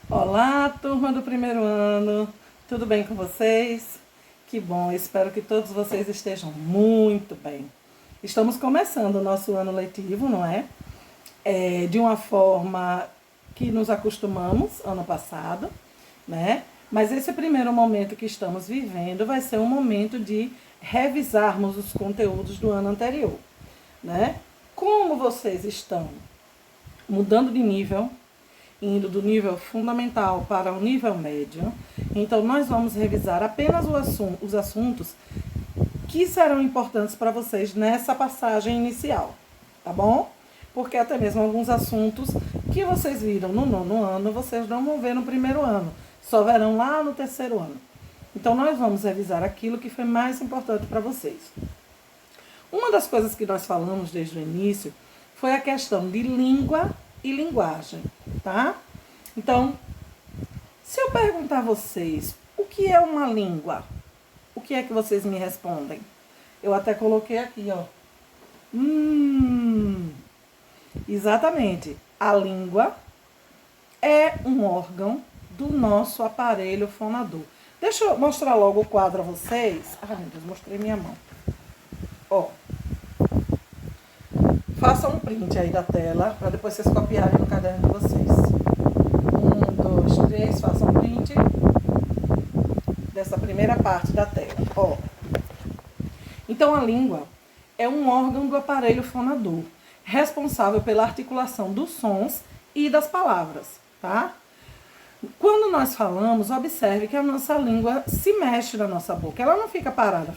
Olá, turma do primeiro ano, tudo bem com vocês? Que bom, espero que todos vocês estejam muito bem. Estamos começando o nosso ano letivo, não é? De uma forma que nos acostumamos ano passado, né? Mas esse primeiro momento que estamos vivendo vai ser um momento de revisarmos os conteúdos do ano anterior, né? Como vocês estão mudando de nível, indo do nível fundamental para o nível médio. Então, nós vamos revisar apenas os assuntos que serão importantes para vocês nessa passagem inicial, tá bom? Porque até mesmo alguns assuntos que vocês viram no nono ano, vocês não vão ver no primeiro ano, só verão lá no terceiro ano. Então, nós vamos revisar aquilo que foi mais importante para vocês. Uma das coisas que nós falamos desde o início foi a questão de língua e linguagem, tá? Então, se eu perguntar a vocês o que é uma língua, o que é que vocês me respondem? Eu até coloquei aqui, ó. Exatamente. A língua é um órgão do nosso aparelho fonador. Deixa eu mostrar logo o quadro a vocês. Ai, meu Deus, mostrei minha mão. Ó. Façam um print aí da tela, para depois vocês copiarem no caderno de vocês. 1, 2, 3, façam um print dessa primeira parte da tela. Ó. Então, a língua é um órgão do aparelho fonador, responsável pela articulação dos sons e das palavras, tá? Quando nós falamos, observe que a nossa língua se mexe na nossa boca. Ela não fica parada,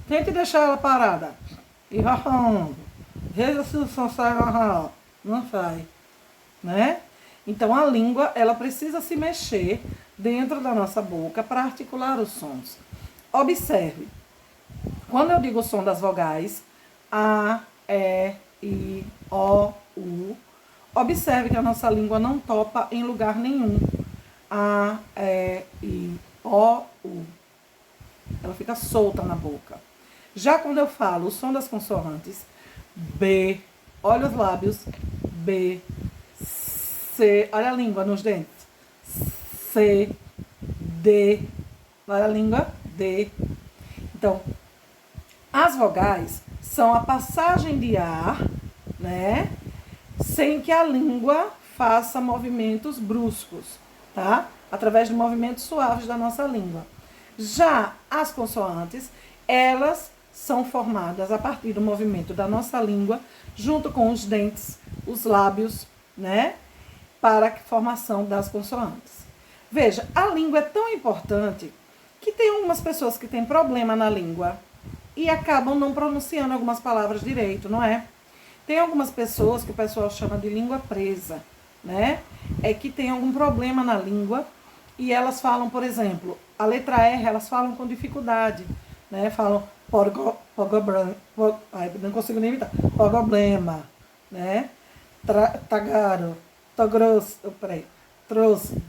tente deixar ela parada. E rarrando. Veja se o som sai rarrando. Não sai, né? Então, a língua, ela precisa se mexer dentro da nossa boca para articular os sons. Observe. Quando eu digo o som das vogais, A, E, I, O, U, observe que a nossa língua não topa em lugar nenhum. A, E, I, O, U. Ela fica solta na boca. Já quando eu falo o som das consoantes, B, olha os lábios, B, C, olha a língua nos dentes, C, D, olha a língua, D. Então, as vogais são a passagem de ar, né, sem que a língua faça movimentos bruscos, tá? Através de movimentos suaves da nossa língua. Já as consoantes, elas são formadas a partir do movimento da nossa língua, junto com os dentes, os lábios, né? Para a formação das consoantes. Veja, a língua é tão importante que tem algumas pessoas que têm problema na língua e acabam não pronunciando algumas palavras direito, não é? Tem algumas pessoas que o pessoal chama de língua presa, né? É que tem algum problema na língua e elas falam, por exemplo, a letra R, elas falam com dificuldade, né? Falam não consigo nem imitar. Problema, né? Tagaro, togrosso, trouxe.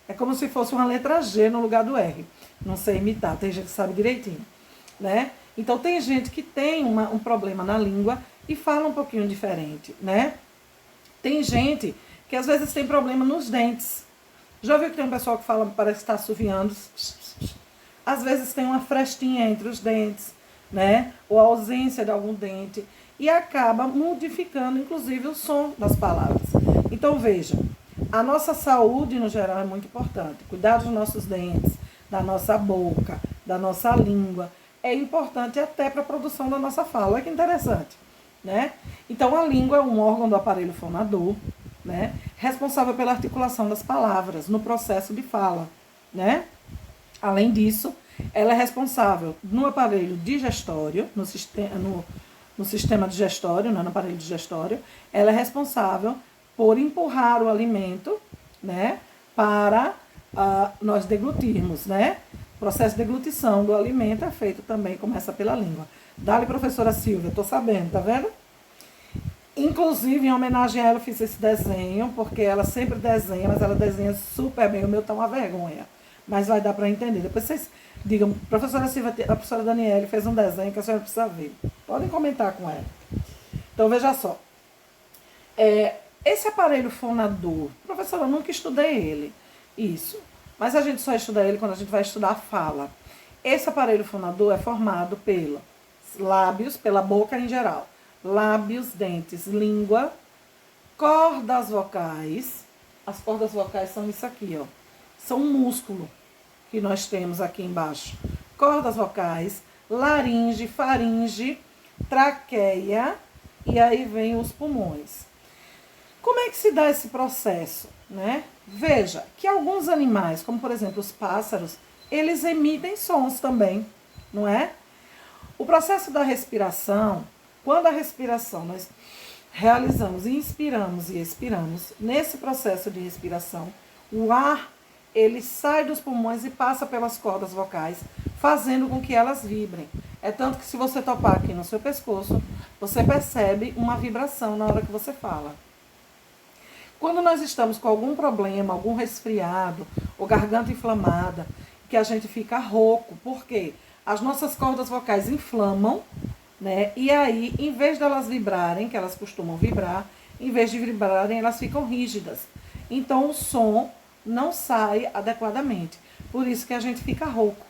É como se fosse uma letra G no lugar do R. Não sei imitar, tem gente que sabe direitinho, né? Então tem gente que tem um problema na língua e fala um pouquinho diferente, né? Tem gente que às vezes tem problema nos dentes. Já viu que tem um pessoal que fala, parece que está assoviando? Às vezes tem uma frestinha entre os dentes, né? Ou a ausência de algum dente. E acaba modificando, inclusive, o som das palavras. Então, veja, a nossa saúde, no geral, é muito importante. Cuidar dos nossos dentes, da nossa boca, da nossa língua. É importante até para a produção da nossa fala. Olha que interessante, né? Então, a língua é um órgão do aparelho fonador, né? Responsável pela articulação das palavras no processo de fala, né? Além disso, ela é responsável no aparelho digestório, no sistema digestório, né, no aparelho digestório, ela é responsável por empurrar o alimento, né, para nós deglutirmos, né? O processo de deglutição do alimento é feito também, começa pela língua. Dá-lhe, professora Silvia, estou sabendo, tá vendo? Inclusive, em homenagem a ela, eu fiz esse desenho, porque ela sempre desenha, mas ela desenha super bem, o meu tá uma vergonha. Mas vai dar para entender. Depois vocês digam, professora Silvia, a professora Daniele fez um desenho que a senhora precisa ver. Podem comentar com ela. Então, veja só. Esse aparelho fonador, professora, eu nunca estudei ele. Isso. Mas a gente só estuda ele quando a gente vai estudar a fala. Esse aparelho fonador é formado pelos lábios, pela boca em geral. Lábios, dentes, língua, cordas vocais. As cordas vocais são isso aqui, ó. São um músculo que nós temos aqui embaixo. Cordas vocais, laringe, faringe, traqueia e aí vem os pulmões. Como é que se dá esse processo, né? Veja que alguns animais, como por exemplo os pássaros, eles emitem sons também, não é? O processo da respiração, quando a respiração nós realizamos, inspiramos e expiramos, nesse processo de respiração, o ar ele sai dos pulmões e passa pelas cordas vocais, fazendo com que elas vibrem. É tanto que se você topar aqui no seu pescoço, você percebe uma vibração na hora que você fala. Quando nós estamos com algum problema, algum resfriado, ou garganta inflamada, que a gente fica rouco, porque as nossas cordas vocais inflamam, né? E aí, em vez delas vibrarem, que elas costumam vibrar, em vez de vibrarem, elas ficam rígidas. Então, o som não sai adequadamente. Por isso que a gente fica rouco,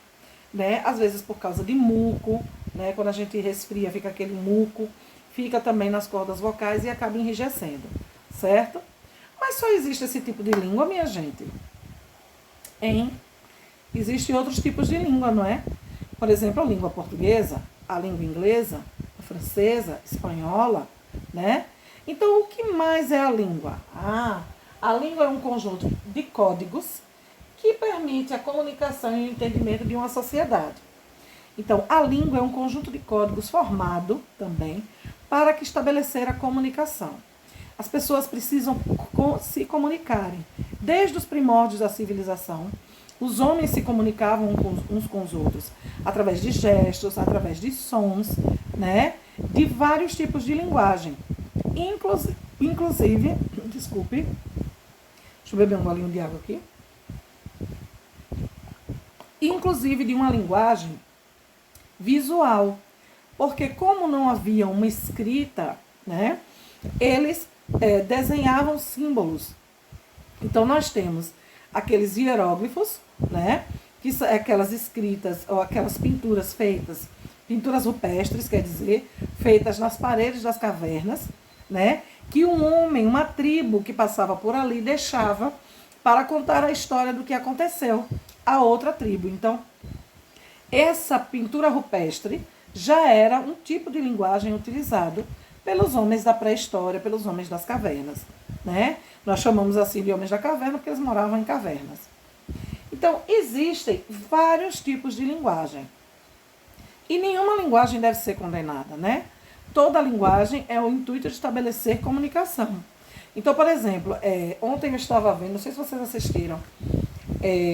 né? Às vezes por causa de muco, né? Quando a gente resfria, fica aquele muco, fica também nas cordas vocais e acaba enrijecendo, certo? Mas só existe esse tipo de língua, minha gente? Existem outros tipos de língua, não é? Por exemplo, a língua portuguesa, a língua inglesa, a francesa, a espanhola, né? Então, o que mais é a língua? A língua é um conjunto de códigos que permite a comunicação e o entendimento de uma sociedade. Então, a língua é um conjunto de códigos formado também para que estabelecer a comunicação. As pessoas precisam se comunicarem. Desde os primórdios da civilização, os homens se comunicavam uns com os outros através de gestos, através de sons, né? De vários tipos de linguagem. Inclusive, desculpe, deixa eu beber um golinho de água aqui. Inclusive de uma linguagem visual. Porque como não havia uma escrita, né? Eles desenhavam símbolos. Então, nós temos aqueles hieróglifos, né? Que são aquelas escritas, ou aquelas pinturas feitas, pinturas rupestres, quer dizer, feitas nas paredes das cavernas, né? Que um homem, uma tribo que passava por ali, deixava para contar a história do que aconteceu a outra tribo. Então, essa pintura rupestre já era um tipo de linguagem utilizado pelos homens da pré-história, pelos homens das cavernas, né? Nós chamamos assim de homens da caverna porque eles moravam em cavernas. Então, existem vários tipos de linguagem. E nenhuma linguagem deve ser condenada, né? Toda linguagem é o intuito de estabelecer comunicação. Então, por exemplo, ontem eu estava vendo, não sei se vocês assistiram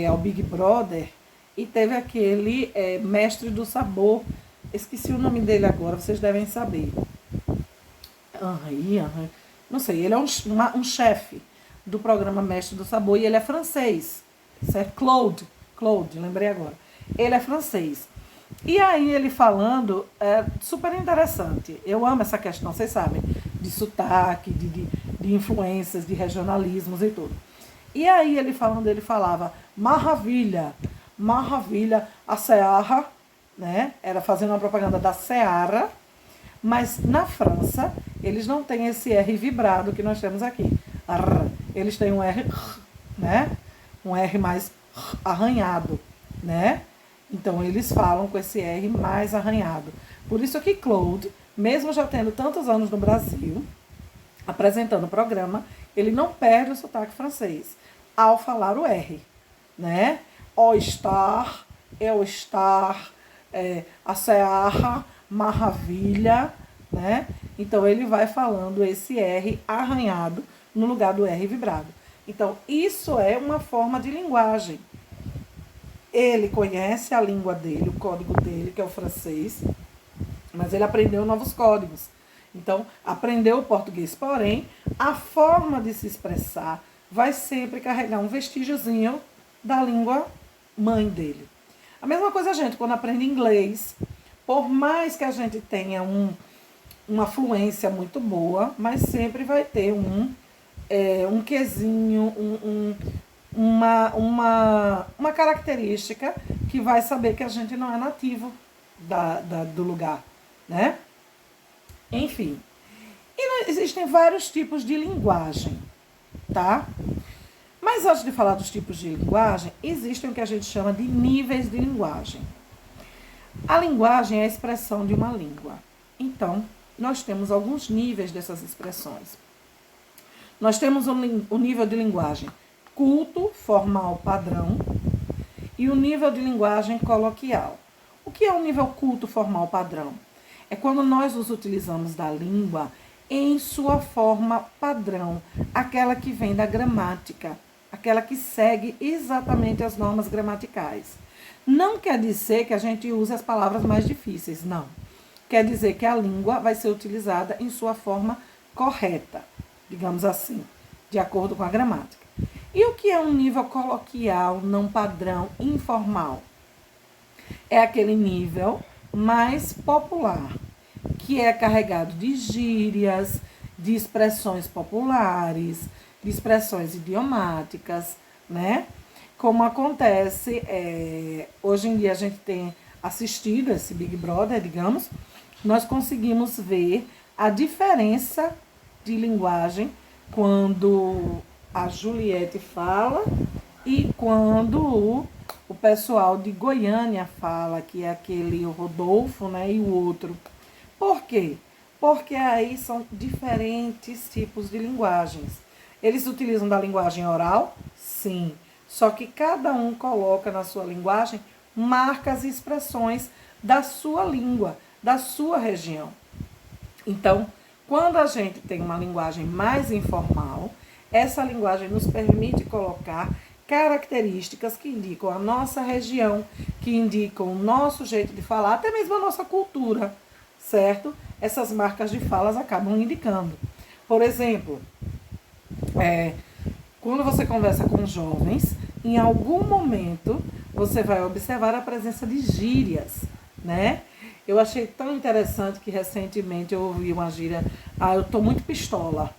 ao Big Brother, e teve aquele mestre do sabor, esqueci o nome dele agora, vocês devem saber. Não sei, ele é um chefe do programa Mestre do Sabor e ele é francês, certo? Claude, lembrei agora. Ele é francês. E aí ele falando, é super interessante. Eu amo essa questão, vocês sabem, de sotaque, de influências, de regionalismos e tudo. E aí ele falando, ele falava, maravilha, a Seara, né? Era fazendo uma propaganda da Seara. Mas na França, eles não têm esse R vibrado que nós temos aqui. Eles têm um R, né? Um R mais arranhado, né? Então, eles falam com esse R mais arranhado. Por isso que Claude, mesmo já tendo tantos anos no Brasil, apresentando o programa, ele não perde o sotaque francês ao falar o R, né? O estar, eu estar, a Seara, maravilha, né? Então ele vai falando esse R arranhado no lugar do R vibrado. Então isso é uma forma de linguagem. Ele conhece a língua dele, o código dele, que é o francês, mas ele aprendeu novos códigos. Então aprendeu o português, porém a forma de se expressar vai sempre carregar um vestígiozinho da língua mãe dele. A mesma coisa a gente quando aprende inglês. Por mais que a gente tenha uma fluência muito boa, mas sempre vai ter um quesinho, uma característica que vai saber que a gente não é nativo do lugar, né? Enfim. E existem vários tipos de linguagem, tá? Mas antes de falar dos tipos de linguagem, existem o que a gente chama de níveis de linguagem. A linguagem é a expressão de uma língua. Então, nós temos alguns níveis dessas expressões. Nós temos o nível de linguagem culto, formal, padrão, e o nível de linguagem coloquial. O que é o nível culto, formal, padrão? É quando nós os utilizamos da língua em sua forma padrão, aquela que vem da gramática, aquela que segue exatamente as normas gramaticais. Não quer dizer que a gente use as palavras mais difíceis, não. Quer dizer que a língua vai ser utilizada em sua forma correta, digamos assim, de acordo com a gramática. E o que é um nível coloquial, não padrão, informal? É aquele nível mais popular, que é carregado de gírias, de expressões populares, de expressões idiomáticas, né? Como acontece, hoje em dia a gente tem assistido esse Big Brother, digamos, nós conseguimos ver a diferença de linguagem quando a Juliette fala e quando o pessoal de Goiânia fala, que é aquele o Rodolfo, né, e o outro. Por quê? Porque aí são diferentes tipos de linguagens. Eles utilizam da linguagem oral? Sim. Só que cada um coloca na sua linguagem marcas e expressões da sua língua, da sua região. Então, quando a gente tem uma linguagem mais informal, essa linguagem nos permite colocar características que indicam a nossa região, que indicam o nosso jeito de falar, até mesmo a nossa cultura, certo? Essas marcas de falas acabam indicando. Por exemplo, quando você conversa com jovens, em algum momento você vai observar a presença de gírias, né? Eu achei tão interessante que recentemente eu ouvi uma gíria, eu tô muito pistola,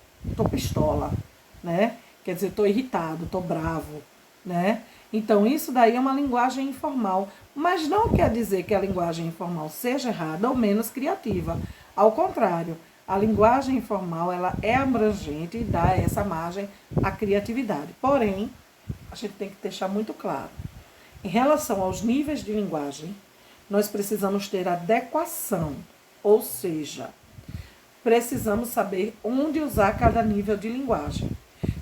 né? Quer dizer, tô irritado, tô bravo, né? Então isso daí é uma linguagem informal, mas não quer dizer que a linguagem informal seja errada ou menos criativa. Ao contrário, a linguagem informal ela é abrangente e dá essa margem à criatividade. Porém, a gente tem que deixar muito claro, em relação aos níveis de linguagem, nós precisamos ter adequação, ou seja, precisamos saber onde usar cada nível de linguagem.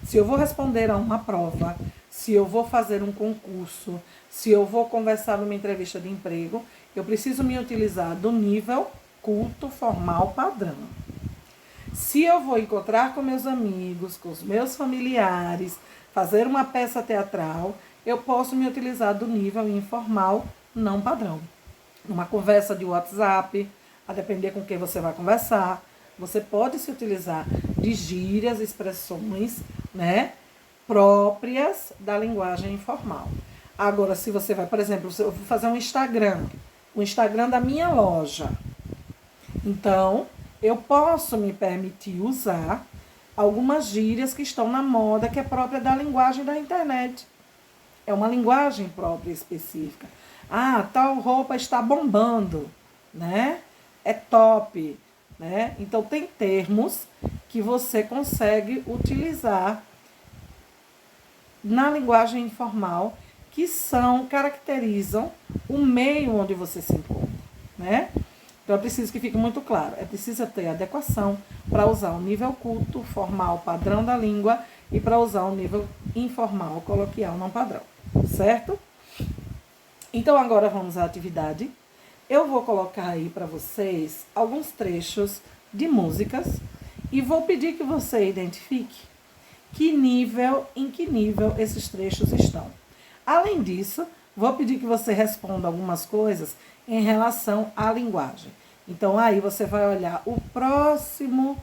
Se eu vou responder a uma prova, se eu vou fazer um concurso, se eu vou conversar numa entrevista de emprego, eu preciso me utilizar do nível culto, formal, padrão. Se eu vou encontrar com meus amigos, com os meus familiares, fazer uma peça teatral, eu posso me utilizar do nível informal, não padrão. Numa conversa de WhatsApp, a depender com quem você vai conversar, você pode se utilizar de gírias, expressões, né, próprias da linguagem informal. Agora, se você vai, por exemplo, eu vou fazer um Instagram, o Instagram da minha loja. Então, eu posso me permitir usar algumas gírias que estão na moda, que é própria da linguagem da internet. É uma linguagem própria específica. Tal roupa está bombando, né? É top, né? Então, tem termos que você consegue utilizar na linguagem informal que caracterizam o meio onde você se encontra, né? Então, é preciso que fique muito claro. É preciso ter adequação para usar o nível culto, formal, padrão da língua e para usar o nível informal, coloquial, não padrão, certo? Então, agora vamos à atividade. Eu vou colocar aí para vocês alguns trechos de músicas e vou pedir que você identifique em que nível esses trechos estão. Além disso, vou pedir que você responda algumas coisas em relação à linguagem. Então, aí você vai olhar o próximo,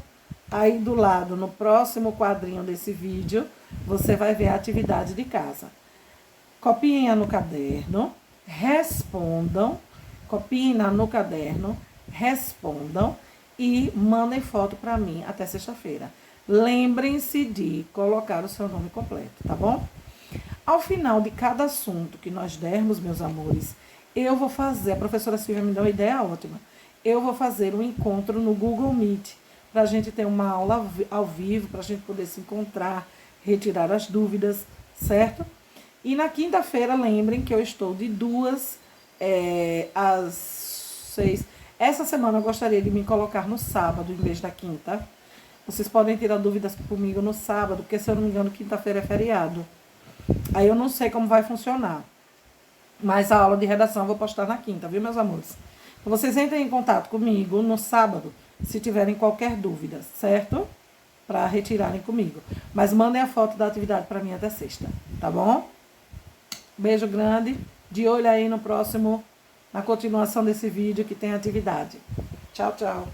aí do lado, no próximo quadrinho desse vídeo, você vai ver a atividade de casa. Copiem no caderno, respondam, copiem no caderno, respondam e mandem foto para mim até sexta-feira. lembrem-se de colocar o seu nome completo, tá bom? Ao final de cada assunto que nós dermos, meus amores, eu vou fazer, a professora Silvia me deu uma ideia ótima, eu vou fazer um encontro no Google Meet, para a gente ter uma aula ao vivo, para a gente poder se encontrar, retirar as dúvidas, certo? E na quinta-feira, lembrem que eu estou de 2 às 6. Essa semana eu gostaria de me colocar no sábado em vez da quinta. Vocês podem tirar dúvidas comigo no sábado, porque se eu não me engano, quinta-feira é feriado. Aí eu não sei como vai funcionar. Mas a aula de redação eu vou postar na quinta, viu, meus amores? Então, vocês entrem em contato comigo no sábado, se tiverem qualquer dúvida, certo? Para retirarem comigo. Mas mandem a foto da atividade para mim até sexta, tá bom? Beijo grande. De olho aí no próximo, na continuação desse vídeo que tem atividade. Tchau, tchau.